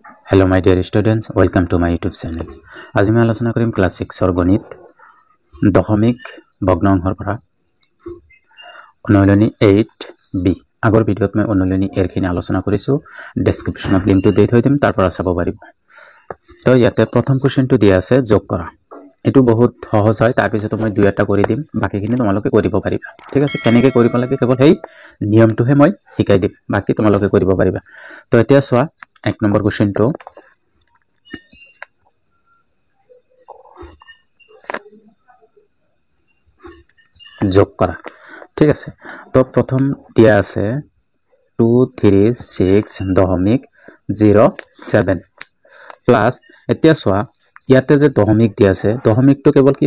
Hello my dear students, welcome to my YouTube channel. আজি মই আলোচনা কৰিম ক্লাস 6 ৰ গণিত দশমিক ভগ্নাংশৰ পৰা অনুশীলনী 8b। আগৰ ভিডিঅত মই অনুশীলনী এৰ খিনি আলোচনা কৰিছো, ডেসক্ৰিপচনত লিংকটো দি থৈ দিম, তাৰ পৰা চাব পাৰিব। তো ইয়াতে প্ৰথম কোৱেশ্চনটো দিয়া আছে যোগ কৰা। এটো বহুত সহজ হয়, তাৰ পিছত মই দুই এটা কৰি দিম, বাকিখিনি তোমালোকে কৰিব পাৰিবা। ঠিক আছে, কেনেকৈ কৰিব লাগে কেৱল সেই নিয়মটোহে মই শিকাই দিম, বাকি তোমালোকে কৰিব পাৰিবা। তো এতিয়া চোৱা এক নম্বৰ কোৱেশ্চনটো যোগ কৰা। ঠিক আছে, তো প্ৰথম দিয়া আছে 236.07 প্লাস এতিয়া চোৱা ইয়াতে যে দশমিক দিয়া আছে, দশমিকটো কেৱল কি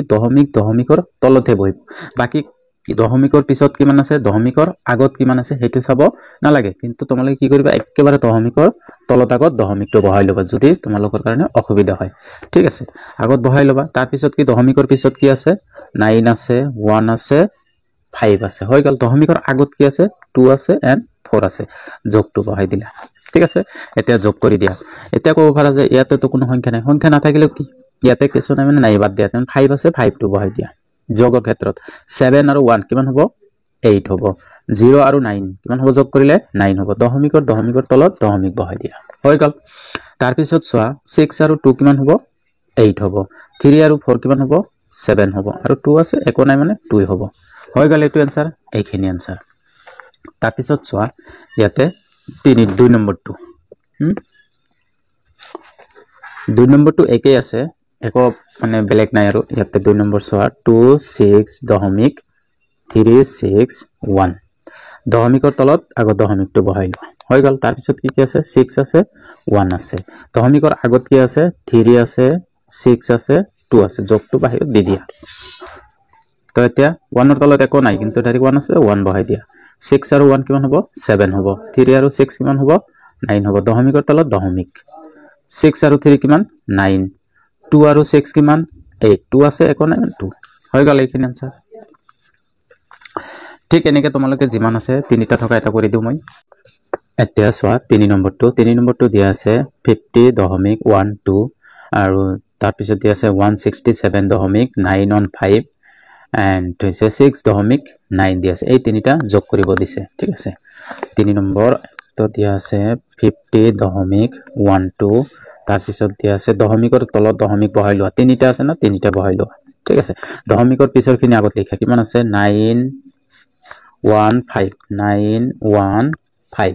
দশমিকৰ তলতে বহিব, বাকি দশমিকৰ পিছত কিমান আছে, দশমিকৰ আগত কিমান আছে সেইটো চাব নালাগে। কিন্তু তোমালোকে কি কৰিবা, একেবাৰে দশমিকৰ তলত আগত দশমিকটো বহাই ল'বা যদি তোমালোকৰ কাৰণে অসুবিধা হয়। ঠিক আছে, আগত বহাই ল'বা। তাৰ পিছত কি দশমিকৰ পিছত কি আছে, 9 আছে, 1 আছে, 5 আছে, হৈ গ'ল। দশমিকৰ আগত কি আছে, 2 আছে এন্ড 4 আছে, যোগটো বহাই দিলা। ঠিক আছে, এতিয়া যোগ কৰি দিয়া। এতিয়া ক'ব পাৰা যে ইয়াতে তো কোনো সংখ্যা নাই, সংখ্যা নাথাকিলেও কি ইয়াতে কিছু নাই মানে নাই, বাদ দিয়া। তেন 5 আছে, 5টো বহাই দিয়া। যোগৰ ক্ষেত্ৰত 7 আৰু 1 কিমান হ'ব, 8 হ'ব। 0 আৰু 9 কিমান হ'ব, যোগ কৰিলে 9 হ'ব। দশমিকৰ তলত দশমিক বহাই দিয়া, হৈ গ'ল। তাৰ পিছত চোৱা 6 আৰু 2 কিমান হ'ব, 8 হ'ব। 3 আৰু 4 কিমান হ'ব, 7 হ'ব। আৰু 2 আছে, একো নাই মানে 2 হ'ব, হৈ গ'ল। এইটো এনসার, এইখিনি এনসার। তাৰ পিছত চোৱা ইয়াতে 2 নম্বৰটো 2 নম্বৰটো একেই আছে, একো মানে বেলেগ নাই। আৰু ইয়াতে 2 নম্বৰ চোৱা 26.361 দশমিকৰ তলত আগত দশমিকটো বহাই লোৱা, হৈ গ'ল। তাৰ পিছত কি আছে, 6 আছে, 1 আছে। দশমিকৰ আগত কি আছে, 3 আছে, 6 আছে, 2 আছে, যোগটো বাহিৰত দি দিয়া। তো এতিয়া 1ৰ তলত একো নাই, কিন্তু ডাইৰেক্ট 1 আছে, 1 বহাই দিয়া। 6 আৰু 1 কিমান হ'ব, 7 হ'ব। 3 আৰু 6 কিমান হ'ব, 9 হ'ব। দশমিকৰ তলত দশমিক, 6 আৰু 3 কিমান, 9। 2 আৰু 6 কিমান, 8। 2 আছে, একো নাই, 2, হৈ গ'ল। এইখিনি আনসাৰ। ঠিক এনেকে তোমালোকে যিমান আছে তিনিটা থকা এটা কৰি দিওঁ মই। এতিয়া চোৱা 3 নম্বৰটো দিয়া আছে 50.12 আৰু তাৰপিছত দিয়া আছে 167.915 and 6.9 দিয়া আছে। এই তিনিটা যোগ কৰিব দিছে। ঠিক আছে, 3 নম্বৰ তো দিয়া আছে 50.12, তাৰপিছত দিয়া আছে দশমিকৰ তলত দশমিক বহাই লোৱা, তিনিটা আছে না, তিনিটা বহাই লোৱা। ঠিক আছে, দশমিকৰ পিছৰ খিনি আগত লিখা, কিমান আছে, 915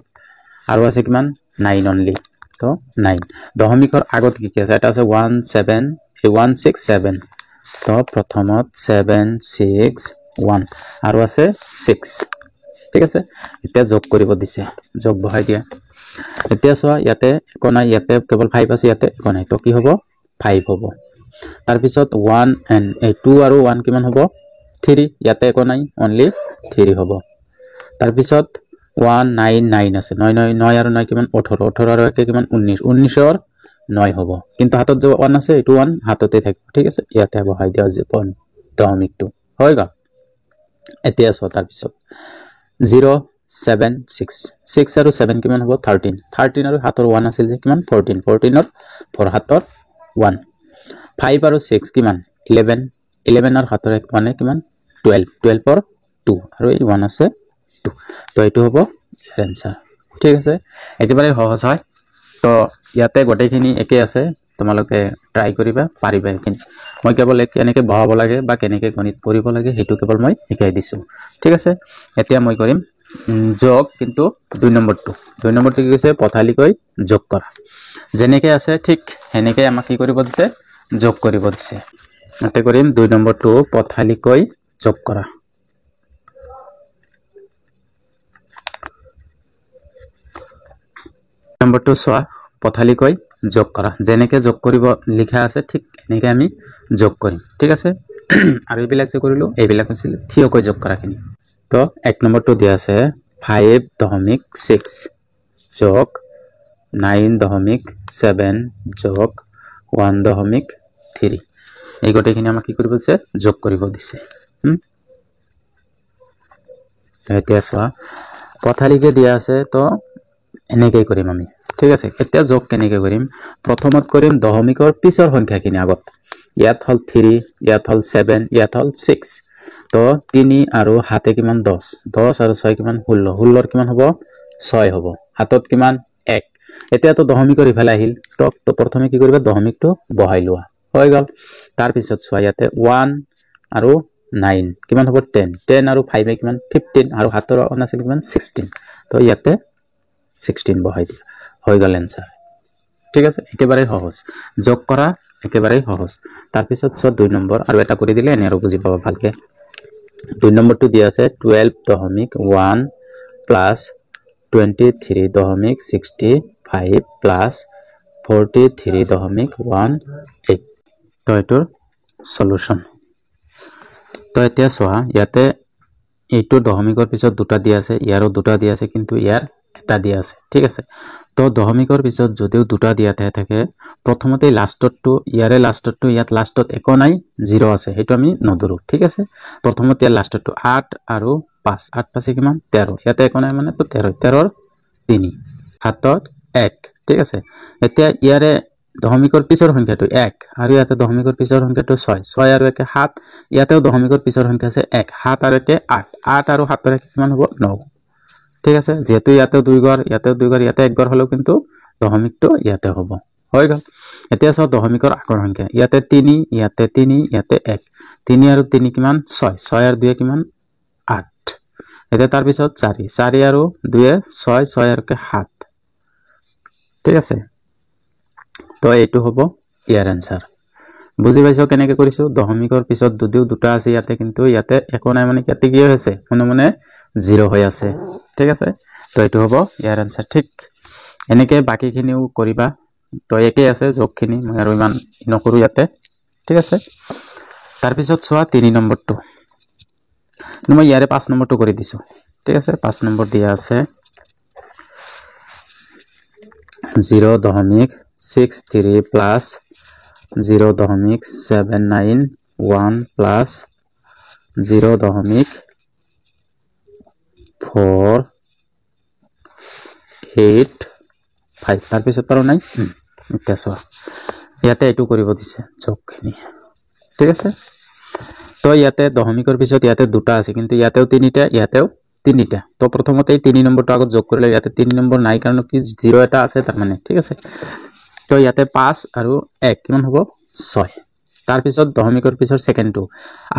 আৰু আছে কিমান, 9 অনলি, তো 9। দশমিকৰ আগত কি আছে, এটা আছে 167, তো প্ৰথমত 761 আৰু আছে 6। ঠিক আছে, এতিয়া যোগ কৰিব দিছে, যোগ বহাই দিয়া। এতিয়া চোৱা ইয়াতে একো নাই, ইয়াতে কেৱল 5 আছে, ইয়াতে একো নাই, তো কি হ'ব, 5 হ'ব। তাৰপিছত 1 and 2 আৰু 1 কিমান হ'ব, 3, ইয়াতে একো নাই, অনলি 3 হ'ব। তাৰপিছত 199 আছে, 9 আৰু 9 কিমান, 18 আৰু 1 কিমান, 19ৰ 9 হ'ব। কিন্তু হাতত যে 1 আছে, এইটো 1 হাততে থাকিব। ঠিক আছে, ইয়াতে বহাই দিয়া দশমিকটো, হৈ গ'ল। এতিয়া চোৱা তাৰপিছত 076, 6 আৰু 7 কিমান হ'ব, 13 আৰু হাতৰ 1 আছিল যে কিমান, 14ৰ 4 হাতৰ 1। 5 আৰু 6 কিমান, 11 আৰু হাতৰ 1 মানে কিমান, 12ৰ 2 আৰু এই 1 আছে 2, তো এইটো হ'ব এনসাৰ। ঠিক আছে, একেবাৰে সহজ হয়। তো ইয়াতে গোটেইখিনি একে আছে, তোমালোকে ট্ৰাই কৰিবা, পাৰিবা। এইখিনি মই কেৱল কেনেকৈ বহাব লাগে বা কেনেকৈ গণিত কৰিব লাগে সেইটো কেৱল মই শিকাই দিছোঁ। ঠিক আছে, এতিয়া মই কৰিম যোগ, কিন্তু 2 নম্বৰটো কি কৈছে, পথালিকৈ যোগ কৰা। যেনেকৈ আছে ঠিক সেনেকৈ আমাক কি কৰিব দিছে, যোগ কৰিব দিছে। ইয়াতে কৰিম 2 নম্বৰটো পথালিকৈ যোগ কৰা। নম্বৰটো চোৱা, পথালিকৈ যোগ কৰা। যেনেকৈ যোগ কৰিব লিখা আছে ঠিক এনেকৈ আমি যোগ কৰিম। ঠিক আছে, আৰু এইবিলাক যে কৰিলোঁ, এইবিলাক হৈছিল থিয়কৈ যোগ কৰাখিনি। তো 1 নম্বৰটো দিয়া আছে 5.6 যোগ 9.7 যোগ 1.3, এই গোটেইখিনি আমাক কি কৰিব দিছে, যোগ কৰিব দিছে। এতিয়া চোৱা পথালিকৈ দিয়া আছে, তো এনেকৈ কৰিম আমি। ঠিক আছে এতিয়া যোগ কেনেকৈ কৰিম প্ৰথমত কৰিম দশমিকৰ পিছৰ সংখ্যাখিনি আগত ইয়াত হল 3 ইয়াত হল 7 ইয়াত হল 6 তো 3 আৰু 7 কিমান 10 10 আৰু 6 কিমান 16 16 কিমান হ'ব 6 হ'ব হাতত কিমান 1 এতিয়া তো দশমিকৰ ইফালে আহিল তো প্ৰথমে কি কৰিবা দশমিকটো বহাই লোৱা হৈ গল তাৰ পিছত চোৱা ইয়াতে 1 আৰু 9 কিমান হ'ব 10 10 আৰু 5 কিমান 15 আৰু হাতৰ অন আছিল কিমান 16 তো ইয়াতে 16 বহাই দিয়া হৈ গল এনসার ঠিক আছে একেবাৰে সহজ যোগ কৰা একেবাৰে সহজ তাৰ পিছত চোৱা 2 নম্বৰ আৰু এটা কৰি দিলে এনে আৰু বুজি পাবা ভালকে 2 নম্বৰটো দিয়া আছে 12.1 প্লাস 23.65 প্লাস 43.18 তো এটোৰ সলিউশন তো এতিয়া চোৱা ইয়াতে এইটো দশমিকৰ পিছত দুটা দিয়া আছে ইয়াৰো দুটা দিয়া আছে কিন্তু ইয়াৰ এটা দিয়া আছে ঠিক আছে তো দশমিকৰ পিছত যদিও দুটা দিয়া থাকে প্ৰথমতে লাষ্টটো ইয়াৰে লাষ্টটো ইয়াত লাষ্টত একো নাই 0 আছে হেতু আমি নদৰো ঠিক আছে প্ৰথমতে লাষ্টটো 8 আৰু 5 8 5 কিমান 13 ইয়াতে একো নাই মানে তো 13 13 3 হাতত 1 ঠিক আছে এতিয়া ইয়াৰে দশমিকৰ পিছৰ সংখ্যাটো 1 আৰু ইয়াতে দশমিকৰ পিছৰ সংখ্যাটো 6 6 আৰু 1 7 ইয়াতেও দশমিকৰ পিছৰ সংখ্যা আছে 1 7 আৰু 1 8 8 আৰু 7 কিমান হ'ব 9 ঠিক আছে যেহেতু ইয়াতে 2 ঘৰ ইয়াতে 2 ঘৰ ইয়াতে 1 ঘৰ হলো কিন্তু দশমিকটো ইয়াতে হ'ব হৈ গল এতিয়া সব দশমিকৰ আগৰ সংখ্যা ইয়াতে 3 ইয়াতে 3 ইয়াতে 1 3 আৰু 3 কিমান 6 6 আৰু 2 কিমান 8 এতিয়া তাৰ পিছত 4 4 আৰু 2 6 6 আৰু 7 ঠিক আছে তো এইটো হ'ব ইয়াৰ আনসাৰ বুজি পাইছো কেনেকৈ কৰিছো দশমিকৰ পিছত যদিও দুটা আছে ইয়াতে কিন্তু ইয়াতে একো নাই মানে ইয়াতে কি হৈছে মনে মনে 0 হৈ আছে ঠিক আছে তো এইটো হ'ব ইয়াৰ আনসাৰ ঠিক এনেকৈ বাকিখিনিও কৰিবা তো একে আছে যোগখিনি মই আৰু ইমান নকৰো ইয়াতে ঠিক আছে তাৰ পিছত চোৱা 3 নম্বৰটো মই ইয়াৰে 5 নম্বৰটো কৰি দিছো ঠিক আছে 5 নম্বৰ দিয়া আছে 0.63 প্লাস 0.791 প্লাস 0.485 তাৰ পিছত আৰু নাই এতিয়া চোৱা ইয়াতে এইটো কৰিব দিছে যোগখিনি ঠিক আছে তো ইয়াতে দশমিকৰ পিছত ইয়াতে দুটা আছে কিন্তু ইয়াতেও তিনিটা ইয়াতেও তিনিটা তো প্ৰথমতে 3 নম্বৰটো আগত যোগ কৰিলে ইয়াতে 3 নম্বৰ নাই কাৰণ কি 0 এটা আছে তাৰ মানে ঠিক আছে তো ইয়াতে 5 আৰু 1 কিমান হ'ব 6 তাৰ পিছত দশমিকৰ পিছৰ সেকেন্ডটো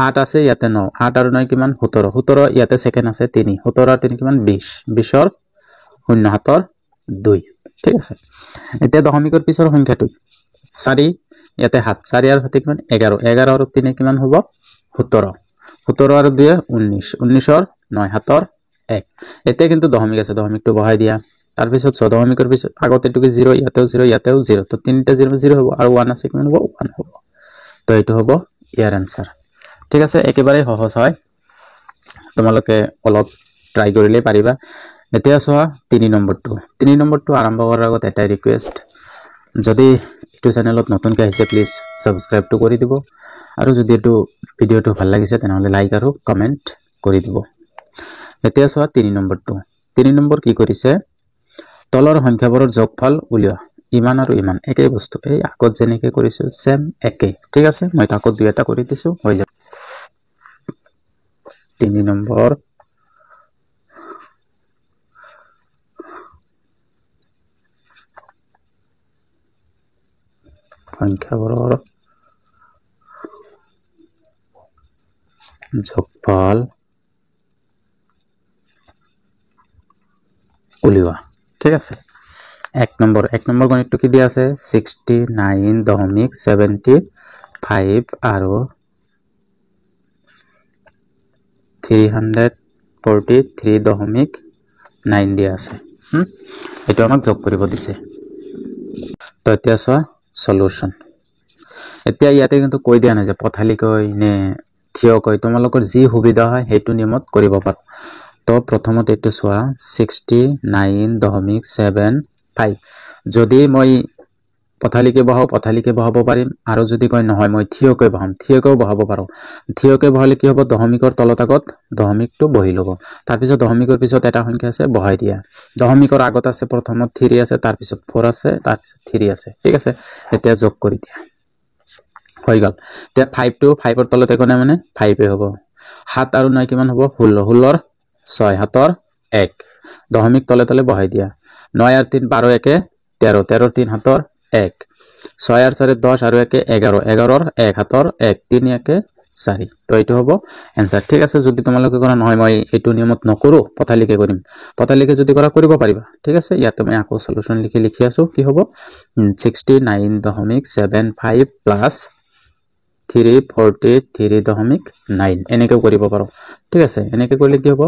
8 আছে ইয়াতে 9 8 আৰু 9 কিমান 17 17 ইয়াতে সেকেন্ড আছে 3 17 আৰু 3 কিমান 20 20 ৰ শূন্য হাতৰ 2 ঠিক আছে এতিয়া দশমিকৰ পিছৰ সংখ্যাটো 4 ইয়াতে 7 4 আৰু 7 কিমান 11 11 আৰু 3 কিমান হ'ব 17 17 আৰু 2 19 19 ৰ 9 হাতৰ 1 এতিয়া কিন্তু দশমিক আছে দশমিকটো বহাই দিয়া তাৰ পিছত দশমিকৰ পিছত আগতে এটুকে 0 ইয়াতেও 0 ইয়াতেও 0 তো তিনটা 0 0 হ'ব আৰু 1 আছে কিমান হ'ব 1 হ'ব তো এইটো হ'ব ইয়াৰ আনসাৰ ঠিক আছে একেবাৰে সহজ হয় তোমালোকে অলপ ট্ৰাই কৰিলে পাৰিবা এতিয়া চোৱা 3 নম্বৰটো আৰম্ভ কৰাৰ আগত এটা ৰিকুৱেষ্ট যদি এইটো চেনেলত নতুনকৈ আহিছে প্লিজ সাবস্ক্ৰাইবটো কৰি দিব আৰু যদি এইটো ভিডিওটো ভাল লাগিছে তেনহলে লাইক আৰু কমেন্ট কৰি দিব এতিয়া চোৱা 3 নম্বৰ কি কৰিছে তলৰ সংখ্যাবোৰৰ যোগফল উলিওৱা ইমান আৰু ইমান একেই বস্তু এই আগত যেনেকৈ কৰিছো সেম একেই ঠিক আছে মই তাকত দুই এটা কৰি দিছো হৈ যাব 3 নম্বৰ সংখ্যাবোৰৰ যোগফল উলিওৱা ঠিক আছে 1 নম্বৰ গণিতটো কি দিয়া আছে 69.75 আৰু 343.9 দিয়া আছে এটো আমাক যোগ কৰিব দিছে তো এতিয়া চোৱা সলিউশন এতিয়া ইয়াতে কিন্তু কৈ দিয়া নাই যে পথালি কৈ নে থিয় কৈ তোমালোকৰ যি সুবিধা হয় হেতু নিয়মত কৰিব পাৰো তো প্ৰথমতে এটো চোৱা 69.75 যদি মই পথালিকে বহাব পাৰিম আৰু যদি কয় নহয় মই থিয়কৈ বহাম থিয়কৈও বহাব পাৰোঁ থিয়কৈ বহালে কি হ'ব দশমিকৰ তলত আগত দশমিকটো বহি ল'ব তাৰপিছত দশমিকৰ পিছত এটা সংখ্যা আছে বহাই দিয়া দশমিকৰ আগত আছে প্ৰথমত 3 আছে তাৰপিছত 4 আছে তাৰপিছত 3 আছে ঠিক আছে এতিয়া যোগ কৰি দিয়া হৈ গ'ল এতিয়া 5 টো 5 ৰ তলত একো নাই মানে 5 এ হ'ব 7 আৰু 9 কিমান হ'ব 16 16 ৰ 6 7 ৰ 1 দশমিক তলে তলে বহাই দিয়া 9 আৰ 3 12 একে 13 13 ৰ 3 7 ৰ 1 6 আৰ 4 10 আৰু 1 11 11 ৰ 1 7 ৰ 1 3 একে 4 তো এইটো হ'ব এনসাৰ ঠিক আছে যদি তোমালোকে কৰা নহয় মই এইটো নিয়মত নকৰো পথালিকে কৰিম পথালিকে যদি কৰা কৰিব পাৰিবা ঠিক আছে ইয়াতে মই আকৌ সলিউশন লিখি আছো কি হ'ব 69.75 প্লাস 343.9 এনেকৈ কৰিব পাৰো ঠিক আছে এনেকৈ কৰিলে কি হ'ব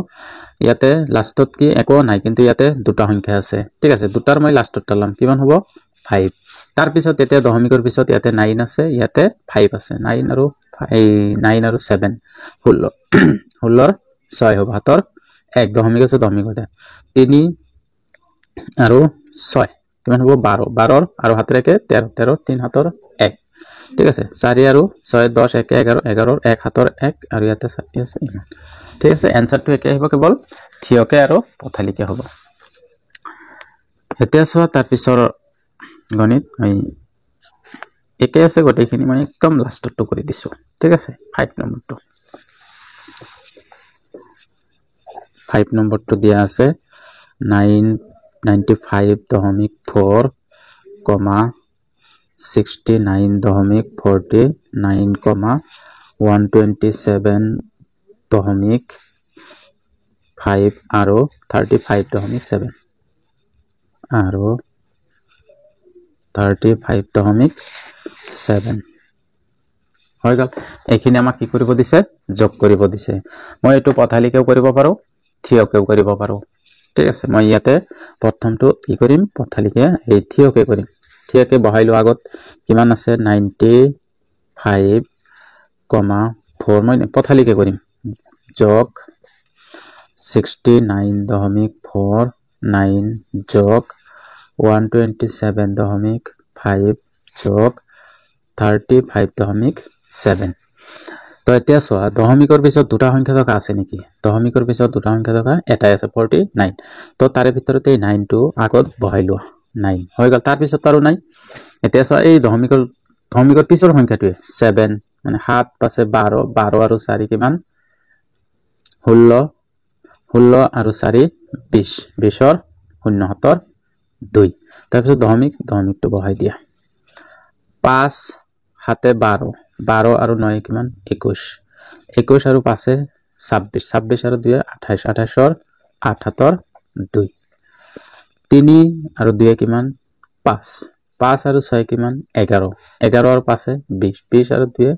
ইয়াতে লাষ্টত কি একো নাই কিন্তু ইয়াতে দুটা সংখ্যা আছে ঠিক আছে দুটাৰ মই লাষ্টত টালাম কিমান হ'ব 5 তাৰ পিছত এতিয়া দশমিকৰ পিছত ইয়াতে 9 আছে ইয়াতে 5 আছে 9 আৰু 7 16 16 ৰ 6 হ'ব হাতৰ 1 দশমিক আছে দশমিকতে 3 আৰু 6 কিমান হ'ব 12 12 আৰু হাতেৰ একে 13 13 3 হাতৰ 1 ঠিক আছে 4 আৰু 6 10 1 11 11 ৰ 1 হাতৰ 1 আৰু ইয়াতে 4 আছে ঠিক আছে এনসাৰটো একে আহিব কেৱল থিয়কে আৰু পথালিকে হ'ব এতিয়া চোৱা তাৰ পিছৰ গণিত মই একে আছে গোটেইখিনি মই একদম লাষ্টটো কৰি দিছো ঠিক আছে 5 নম্বৰটো 5 নম্বৰটো দিয়া আছে 995.4 69.49 127.5 আৰু 35.7 আৰু 35.7 হৈ গ'ল এইখিনি আমাক কি কৰিব দিছে যোগ কৰিব দিছে মই এইটো পথালিকেও কৰিব পাৰো থিয়কেও কৰিব পাৰো ঠিক আছে মই ইয়াতে প্ৰথমটো কি কৰিম পথালিকে এই থিয়কে কৰিম থিয়কে বহাইলো আগত কিমান আছে 95.4 মই পথালিকে কৰিম যোগ 69.49 যোগ 127.5 যোগ 35.7 তো এতিয়া চোৱা দশমিকৰ পিছত দুটা সংখ্যা থকা আছে নেকি দশমিকৰ পিছত দুটা সংখ্যা থকা এটাই আছে 49 তো তাৰে ভিতৰতে 9 টো আগত বহাই লোৱা 9 হৈ গ'ল তাৰ পিছত আৰু নাই এতিয়া চোৱা এই দশমিকৰ পিছৰ সংখ্যাটোৱে 7 মানে 7 পাছে 12 12 আৰু 4 কিমান 16 16 আৰু 4 20 20 ৰ 0 হাতৰ 2 তাৰপিছত দশমিকটো বহাই দিয়া 5 7 12 12 আৰু 9 কিমান 21 21 আৰু 5 26 26 আৰু 2 28 28 ৰ 8 হাতৰ 2 3 আৰু 2 কিমান 5 5 আৰু 6 কিমান 11 11 আৰু 5 20 20 আৰু 2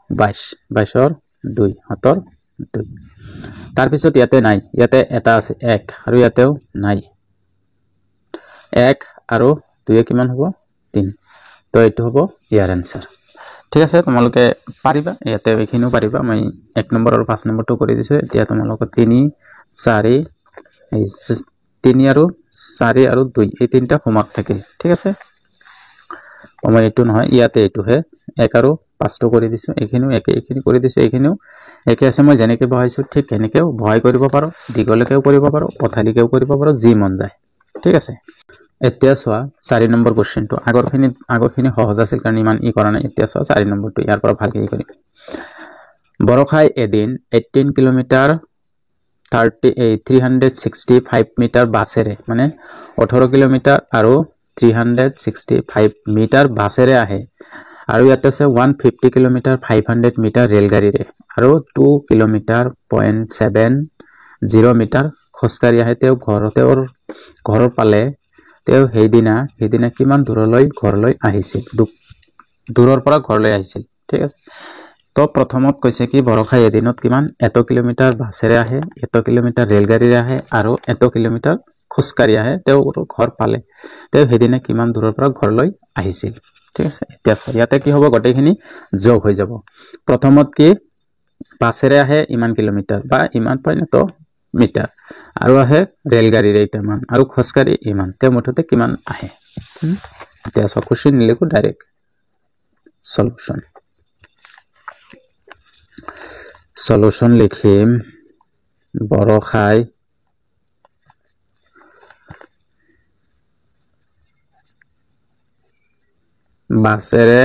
22 22 ৰ 2 হাতৰ 2 তাৰ পিছত ইয়াতে নাই ইয়াতে এটা আছে 1 আৰু ইয়াতেও নাই 1 আৰু 2 কিমান হ'ব 3 তো এইটো হ'ব ইয়াৰ আনসাৰ ঠিক আছে তোমালোকে পাৰিবা ইয়াতে এইখিনিও পাৰিবা মই 1 নম্বৰ আৰু 5 নম্বৰটো কৰি দিছো এতিয়া তোমালোকে 3 4 3 আৰু 4 আৰু 2 এই তিনটা হোমৱৰ্ক থাকিল ঠিক আছে মই এইটো নহয় ইয়াতে এইটো হে 1 আৰু 5 টো কৰি দিছো এইখিনিও এইখিনি কৰি দিছো এইখিনিও একে আছে মই যেনেকৈ বহাইছো ঠিক এনেকেও বহাই কৰিব পাৰো দীঘলকেও কৰিব পাৰো পথালিকেও কৰিব পাৰো যি মন যায় ঠিক আছে এতিয়া চোৱা 4 নম্বৰ কোশ্চেনটো আগৰখিনি সহজ আছিল কাৰণ ইমান কৰা নাই এতিয়া চোৱা 4 নম্বৰটো ইয়াৰ পৰা ভালকৈ কৰিম বৰখাই এদিন 18 কিলোমিটাৰ 365 মিটাৰ বাছেৰে মানে 18 কিলোমিটাৰ আৰু 365 মিটাৰ বাছেৰে আহে আৰু ইয়াতে আছে 150 কিলোমিটাৰ 500 মিটাৰ ৰেলগাড়ীৰে আৰু 2 কিলোমিটাৰ 0.70 মিটাৰ খোজকাঢ়ি আহে তেওঁ ঘৰৰ পালে তেওঁ সেইদিনা কিমান দূৰলৈ ঘৰলৈ আহিছিল দূৰৰ পৰা ঘৰলৈ আহিছিল ঠিক আছে তো প্ৰথমত কৈছে কি বৰখাই এদিনত কিমান এত কিলোমিটাৰ বাছেৰে আহে এত কিলোমিটাৰ ৰেলগাড়ীৰে আহে আৰু এত কিলোমিটাৰ খোজকাঢ়ি আহে তেওঁ ঘৰ পালে তেওঁ সেইদিনা কিমান দূৰৰ পৰা ঘৰলৈ আহিছিল ঠিক আছে এতিয়া ইয়াতে কি হ'ব গোটেইখিনি যোগ হৈ যাব প্ৰথমত কি বাছেৰে আহে ইমান কিলোমিটাৰ বা ইমান পাইনে তো মিটাৰ আৰু আহে ৰেলগাড়ীৰে ইমান আৰু খোজকাঢ়ি ইমান তেওঁ মুঠতে কিমান আহে এতিয়া চোৱা কুৱেশ্যন নিলিখো ডাইৰেক্ট সলিউশন লিখিম বৰখাই বাছেৰে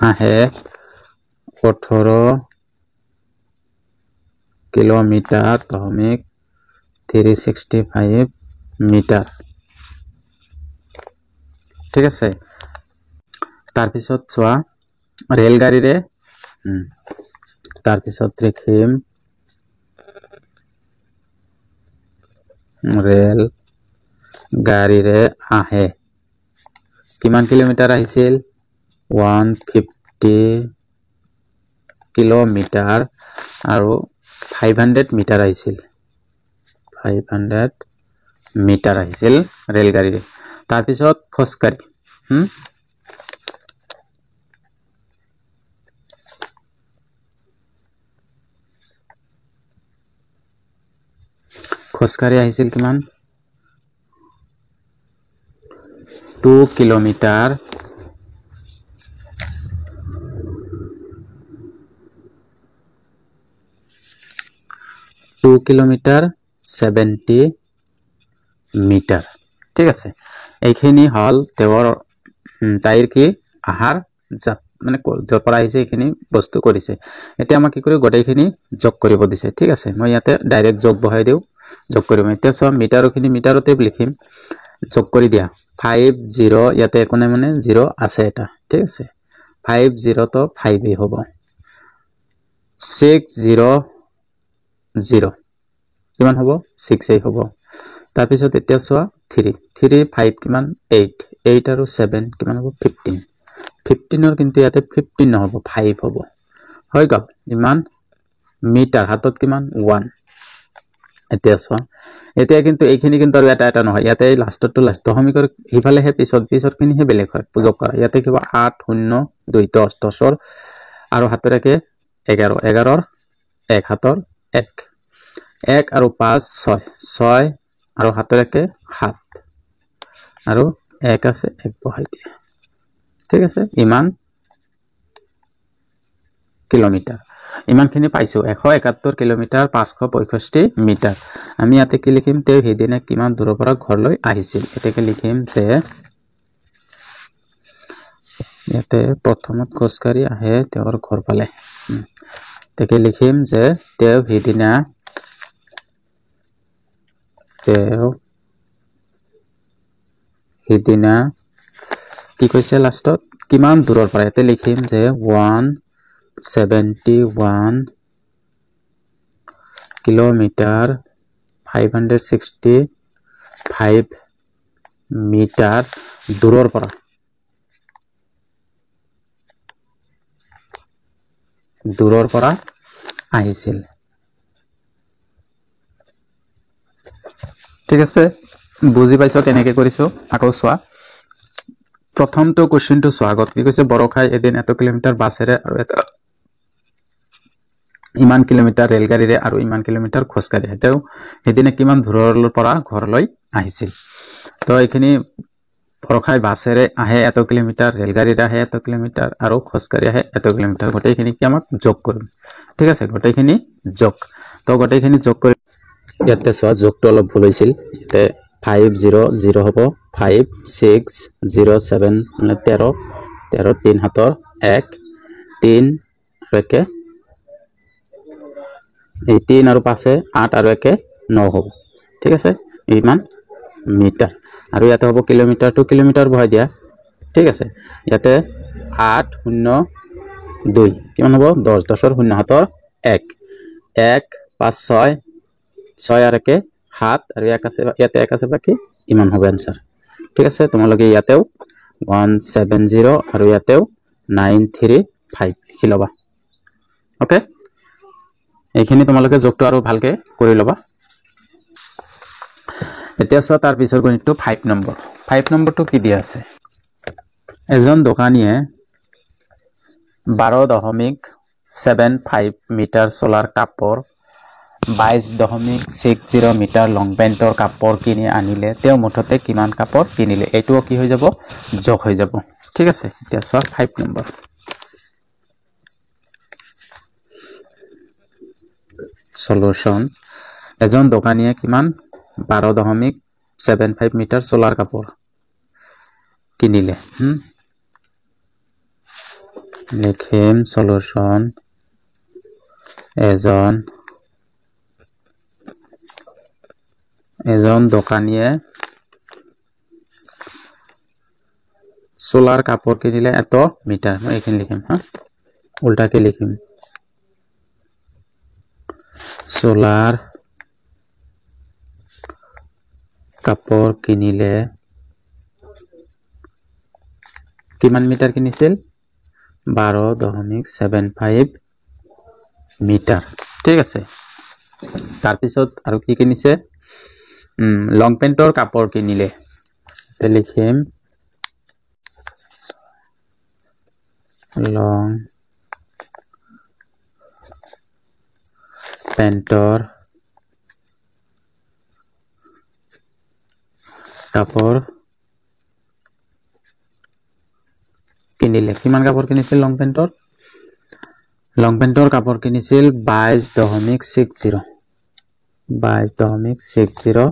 আহে 18 কিলোমিটাৰ দশমিক 365 মিটাৰ ঠিক আছে তাৰপিছত চোৱা ৰেলগাড়ীৰে তাৰপিছত লিখিম ৰেল গাড়ীৰে আহে কিমান কিলোমিটাৰ আহিছিল 150 কিলোমিটাৰ আৰু 500 মিটাৰ আহিছিল 500 মিটাৰ আহিছিল ৰেলগাড়ীৰে তাৰপিছত খোজকাঢ়ি খোজকাঢ়ি আহিছিল কিমান 2 কিলোমিটাৰ 2 কিলোমিটাৰ 70 মিটাৰ ঠিক আছে এইখিনি হল তেওঁৰ তাইৰ কি আহাৰ মানে যৰ পৰা আহিছে এইখিনি বস্তু কৰিছে এতিয়া আমাক কি কৰি গোটেইখিনি যোগ কৰিব দিছে ঠিক আছে মই ইয়াতে ডাইৰেক্ট যোগ বহাই দিও যোগ কৰিম এতিয়া সব মিটাৰখিনি মিটাৰতে লিখিম যোগ কৰি দিয়া 50 ইয়াতে কোনে মানে 0 আছে এটা ঠিক আছে 50 তো 5 হ'ব 600 কিমান হ'ব 6 হ'ব তাৰপিছত এতিয়া চোৱা 3 5 কিমান 8 আৰু 7 কিমান হ'ব 15 15 কিন্তু ইয়াতে 15 নহব 5 হ'ব হৈ গল ইমান মিটাৰ হাতত কিমান 1 এতিয়া চোৱা এতিয়া কিন্তু এইখিনি কিন্তু আৰু এটা নহয় ইয়াতে লাষ্টটো লাষ্ট দশমিকৰ হিফালেহে পিছৰখিনিহে বেলেগ হয় যোগ কৰা ইয়াতে কিবা 8 0 2 10 10 আৰু হাতৰেকে 11 11 1 হাতৰ 1 1 আৰু 5 6 আৰু হাতৰেকে 7 আৰু 1 আছে 1 বহাই দিয়া ঠিক আছে ইমান কিলোমিটাৰ ইমানখিনি পাইছো 171 কিলোমিটাৰ 565 মিটাৰ আমি ইয়াতে কি লিখিম তে হেদিনে কিমান দূৰৰ পৰা ঘৰলৈ আহিছিল এতেকে লিখিম যে ইয়াতে প্ৰথমত খোজকাঢ়ি আহে তেওঁৰ ঘৰ পালে তেকে লিখিম যে তেওঁ হেদিনা কি কৈছে লাষ্টত কিমান দূৰৰ পৰা এতে লিখিম যে 171 কিলোমিটাৰ 565 মিটাৰ দূৰৰ পৰা আহিছিল ঠিক আছে বুজি পাইছো কেনেকৈ কৰিছো আকৌ চোৱা প্ৰথমটো কোৱেশ্চনটো চোৱা আগত কি কৈছে বৰখাই এদিন 1 কিলোমিটাৰ বাছেৰে আৰু এটা ইমান কিলোমিটাৰ ৰেলগাড়ীৰে আৰু ইমান কিলোমিটাৰ খোজকাঢ়ি হেতেও হেদিনে কিমান দূৰৰ পৰা ঘৰলৈ আহিছিল তো এইখিনি বৰখাই বাছেৰে আহে 1 কিলোমিটাৰ ৰেলগাড়ীৰে আহে 1 কিলোমিটাৰ আৰু খোজকাঢ়ি আহে 1 কিলোমিটাৰ গোটেইখিনি কি আমাক যোগ কৰিম ঠিক আছে গোটেইখিনি যোগ তো গোটেইখিনি যোগ কৰি ইয়াতে চোৱা যোগটো অলপ ভুল হৈছিল ইয়াতে 500 হ'ব 5607 মানে 13 3 হাতৰ 1 3 একে এই 3 আৰু 5 8 আৰু 1 9 হ'ব ঠিক আছে ইমান মিটাৰ আৰু ইয়াতে হ'ব কিলোমিটাৰ 2 কিলোমিটাৰ বহাই দিয়া ঠিক আছে ইয়াতে 802 কিমান হ'ব 10 10 0 হাতৰ 1 1 5 6 6 আৰু 1 7 আৰু 1 আছে ইয়াতে 1 আছে বাকি ইমান হবে आंसर ঠিক আছে তোমালোকে ইয়াতেও 170 আৰু ইয়াতেও 935 লিখি লবা ওকে এইখিনি তোমালোকে যোগটো আৰু ভালকে কৰি লবা এতিয়া চোৱা তাৰ পিছৰ গণিতটো 5 নম্বৰটো কি দিয়া আছে এজন দোকানীয়ে 12.75 মিটাৰ সোলাৰ কাপৰ 22.60 মিটাৰ লং পেণ্টৰ কাপোৰ কিনি আনিলে তেওঁ মুঠতে কিমান কাপোৰ কিনিলে এইটোও কি হৈ যাব যোগ হৈ যাব ঠিক আছে এতিয়া চোৱা 5 নম্বৰ সলিউশন এজন দোকানীয়ে কিমান 12.75 মিটাৰ সোলাৰ কাপোৰ কিনিলে লিখিম সলিউশন এজন দোকানীয়ে সোলার কাপড় কিনিলে এত মিটার মই এখানে লিখিম হ্যাঁ উল্টাকে লিখিম সোলার কাপড় কিনিলে কিমান মিটার কিনিছিল 12.75 মিটার ঠিক আছে তার পিছত আৰু কি কিনিছে লং পেন্টৰ কাপড় কিনিলে তে লিখিম লং পেন্টৰ কাপড় কিনিলে কিমান কাপড় কিনিছিল লং পেন্টৰ কাপড় কিনিছিল 22.60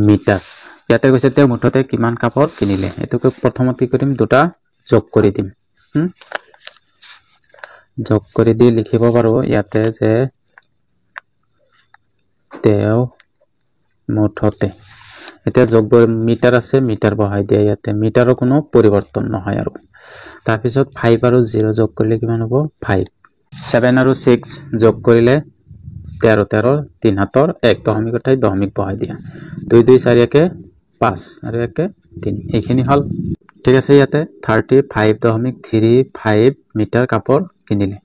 মিটাৰ ইয়াতে কৈছে তেওঁ মুঠতে কিমান কাপড় কিনিলে এটোকে প্ৰথমত কি কৰিম দুটা যোগ কৰি দিম যোগ কৰি দি লিখিব পাৰো ইয়াতে যে তেওঁ মুঠতে এতিয়া যোগ মিটাৰ আছে মিটাৰ বহাই দিয়া ইয়াতে মিটাৰৰ কোনো পৰিৱৰ্তন নহয় আৰু তাৰ পিছত 5 আৰু 0 যোগ কৰিলে কিমান হ'ব 5 7 আৰু 6 যোগ কৰিলে 13 13 3 হাতৰ 1 দশমিক ঠাই দশমিক বহাই দিয়া 2 2 4 একে 5 আৰু একে 3 এইখিনি হল ঠিক আছে ইয়াতে 35.35 মিটাৰ কাপড় কিনিলে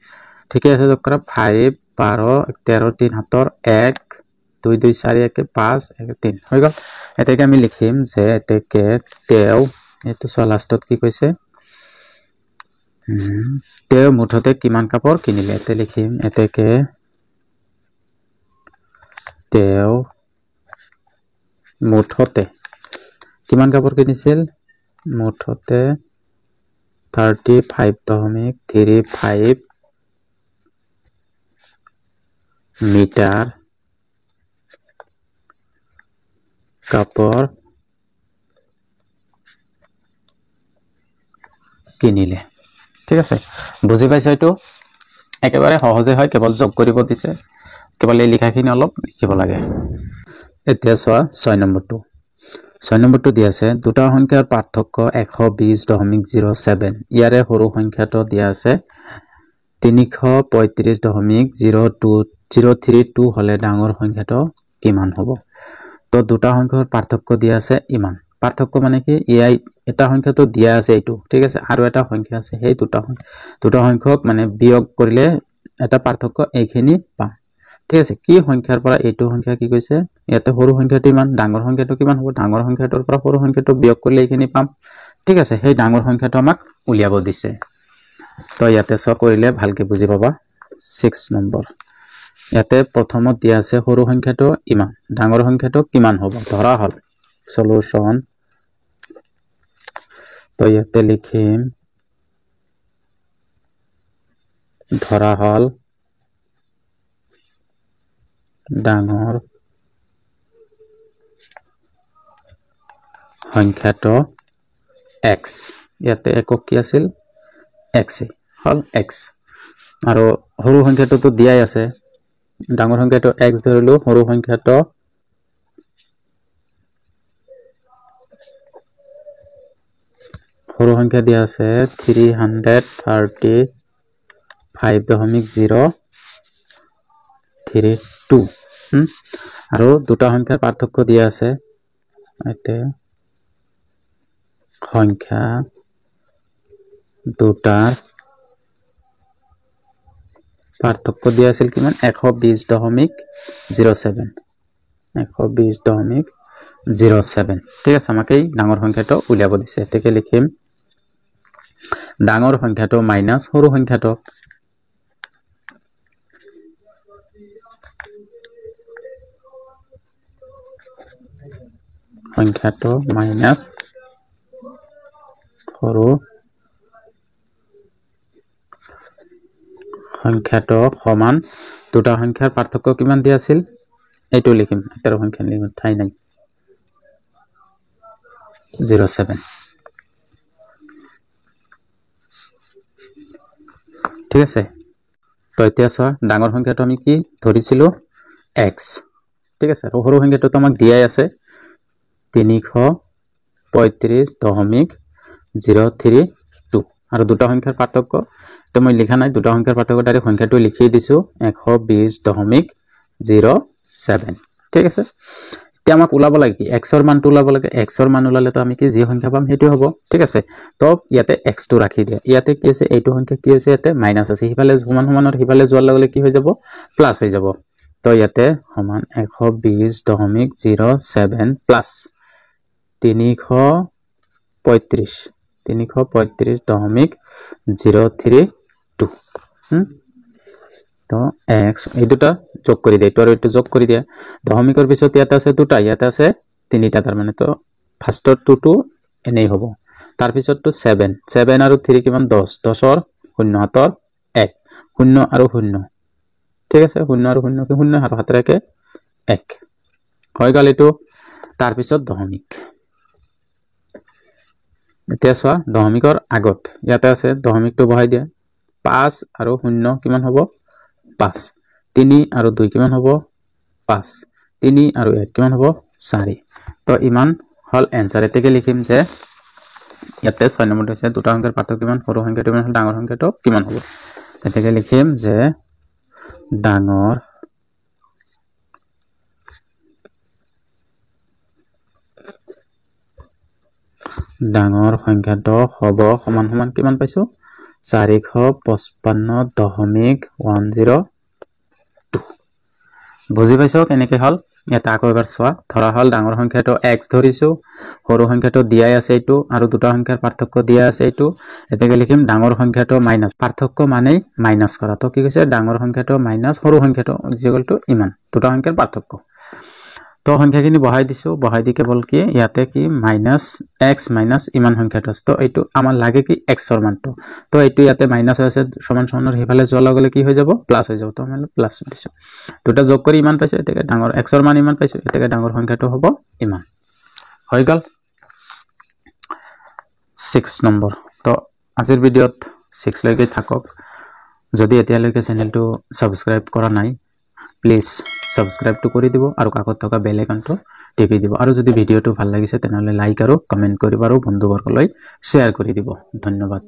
ঠিক আছে যোগ কৰা 5 12 13 3 হাতৰ 1 2 2 4 একে 5 একে 3 হৈ গল এতেকে আমি লিখিম যে এতেকে তেও এটো সো লাষ্টত কি কৈছে তেও মুঠতে কিমান কাপড় কিনিলে তে লিখিম এতেকে তেও মুঠতে কিমান কাপড় কিনিছিল মুঠতে 35.35 মিটার কাপড় কিনিলে ঠিক আছে বুজি পাইছো এটো একেবারে সহজে হয় কেবল যোগ কৰিব দিছে কেবল এই লিখাখিনি অলপ লিখিব লাগে এতিয়া চোৱা 6 নম্বৰটো 6 নম্বৰটো দিয়া আছে দুটা সংখ্যাৰ পাৰ্থক্য 120.07 ইয়াৰে সৰু সংখ্যাটো দিয়া আছে 335.032 হলে ডাঙৰ সংখ্যাটো কিমান হ'ব তো দুটা সংখ্যাৰ পাৰ্থক্য দিয়া আছে ইমান পাৰ্থক্য মানে কি এই এটা সংখ্যাটো দিয়া আছে এইটো ঠিক আছে আৰু এটা সংখ্যা আছে সেই দুটা সংখ্যক মানে বিয়োগ কৰিলে এটা পাৰ্থক্য এইখিনি পাম ঠিক আছে কি সংখ্যাৰ পৰা এইটো সংখ্যা কি কৈছে ইয়াতে সৰু সংখ্যাটো ইমান ডাঙৰ সংখ্যাটো কিমান হ'ব ডাঙৰ সংখ্যাটোৰ পৰা সৰু সংখ্যাটো বিয়োগ কৰিলে এইখিনি পাম ঠিক আছে সেই ডাঙৰ সংখ্যাটো আমাক উলিয়াব দিছে তো ইয়াতে চ কৰিলে ভালকে বুজি পাবা 6 নম্বৰ ইয়াতে প্ৰথমত দিয়া আছে সৰু সংখ্যাটো ইমান ডাঙৰ সংখ্যাটো কিমান হ'ব ধৰা হল সলিউশন তো ইয়াতে লিখিম ধৰা হল ডাঙৰ সংখ্যাটো x ইয়াতে একক কি আছিল x হল x আৰু সৰু সংখ্যাটো দিয়াই আছে ডাঙৰ সংখ্যাটো x ধৰিলো সৰু সংখ্যাটো সৰু সংখ্যা দিয়া আছে 335.032 আৰু দুটা সংখ্যাৰ পাৰ্থক্য দিয়া আছে এতে সংখ্যা দুটাৰ পাৰ্থক্য দিয়া আছিল কিমান 120.07 ঠিক আছে আমাক এই ডাঙৰ সংখ্যাটো উলিয়াব দিছে এতেকে লিখিম ডাঙৰ সংখ্যাটো মাইনাস সৰু সংখ্যাটো সংখ্যাটো মাইনাছ সৰু সংখ্যাটো সমান দুটা সংখ্যাৰ পাৰ্থক্য কিমান দিয়া আছিল এইটো লিখিম এটাৰ সংখ্যা লিখিম ঠাই নাই 07 ঠিক আছে তো এতিয়া চোৱা ডাঙৰ সংখ্যাটো আমি কি ধৰিছিলো x ঠিক আছে আৰু সৰু সংখ্যাটো আমাক দিয়াই আছে 335.032 আৰু দুটা সংখ্যাৰ পাৰ্থক্য তো মই লিখা নাই দুটা সংখ্যাৰ পাৰ্থক্য ডাইৰেক্ট সংখ্যাটো লিখি দিছো 120.07 ঠিক আছে এতিয়া আমাক ওলাব লাগে কি x ৰ মানটো ওলাব লাগে x ৰ মান ওলালে তো আমি কি যি সংখ্যা পাম সেইটো হ'ব ঠিক আছে তো ইয়াতে x টো ৰাখি দিয়া ইয়াতে কি আছে এইটো সংখ্যা কি হৈছে ইয়াতে মাইনাস আছে হিফালে সমান সমানৰ হিফালে যোৱাৰ লগে কি হৈ যাব প্লাস হৈ যাব তো ইয়াতে সমান 120.07 প্লাস 335.032 তো x এই দুটা যোগ কৰি দিয়া তো আৰু এটো যোগ কৰি দিয়া দশমিকৰ পিছত ইয়াতে আছে দুটা ইয়াতে আছে তিনিটা তাৰ মানে তো ফাৰ্ষ্টৰ টুটো এনেই হ'ব তাৰ পিছত তো 7 আৰু 3 কিমান 10 10ৰ 0 হাতৰ 1 0 আৰু 0 ঠিক আছে 0 আৰু 0 কি 0 আৰু হাতৰ 1 হৈ গ'ল এটো তাৰ পিছত দশমিক এতিয়া চোৱা দশমিকৰ আগত ইয়াতে আছে দশমিকটো বহাই দিয়া 5 আৰু 0 কিমান হ'ব 5 3 আৰু 2 কিমান হ'ব 5 3 আৰু 1 কিমান হ'ব 4 তো ইমান হল এনসাৰ এতেকে লিখিম যে ইয়াতে 6 নম্বৰটো আছে দুটা সংখ্যাৰ পাৰ্থক্য কিমান সৰু সংখ্যাটো কিমান ডাঙৰ সংখ্যাটো কিমান হ'ব এতেকে লিখিম যে ডাঙৰ সংখ্যাটো হ'ব সমান সমান কিমান পাইছো 455.102 বুজি পাইছো কেনেকে হল এটা আকৌ এবাৰ চোৱা ধৰা হল ডাঙৰ সংখ্যাটো x ধৰিছো সৰু সংখ্যাটো দিয়াই আছে এইটো আৰু দুটা সংখ্যাৰ পাৰ্থক্য দিয়া আছে এইটো এতেকে লিখিম ডাঙৰ সংখ্যাটো মাইনাস পাৰ্থক্য মানে মাইনাস কৰা তো কি কৈছে ডাঙৰ সংখ্যাটো মাইনাস সৰু সংখ্যাটো ইকুয়াল টু ইমান দুটা সংখ্যাৰ পাৰ্থক্য তো সংখ্যাখিনি বহাই দিছো বহাই দি কেৱল কি ইয়াতে কি মাইনাস x মাইনাস ইমান সংখ্যাটো তো এইটো আমাৰ লাগে কি x ৰ মানটো তো এইটো ইয়াতে মাইনাস আছে সমান সমানৰ হিফালে যোৱা লগে কি হৈ যাব প্লাস হৈ যাব তো আমি প্লাস দিছো দুটা যোগ কৰি ইমান পাইছো এতেকে ডাঙৰ x ৰ মান ইমান পাইছো এতেকে ডাঙৰ সংখ্যাটো হ'ব ইমান হৈ গল 6 নম্বৰ তো আজিৰ ভিডিঅত 6 লৈকে থাকক যদি এতিয়ালৈকে চেনেলটো সাবস্ক্ৰাইব কৰা নাই প্লিজ সাবস্ক্ৰাইব টু কৰি দিব আৰু কাকত থকা বেল আইকনটো টিপি দিব আৰু যদি ভিডিঅটো ভাল লাগিছে তেনহলে লাইক আৰু কমেন্ট কৰিব আৰু বন্ধুবৰ্গলৈ শেয়াৰ কৰি দিব ধন্যবাদ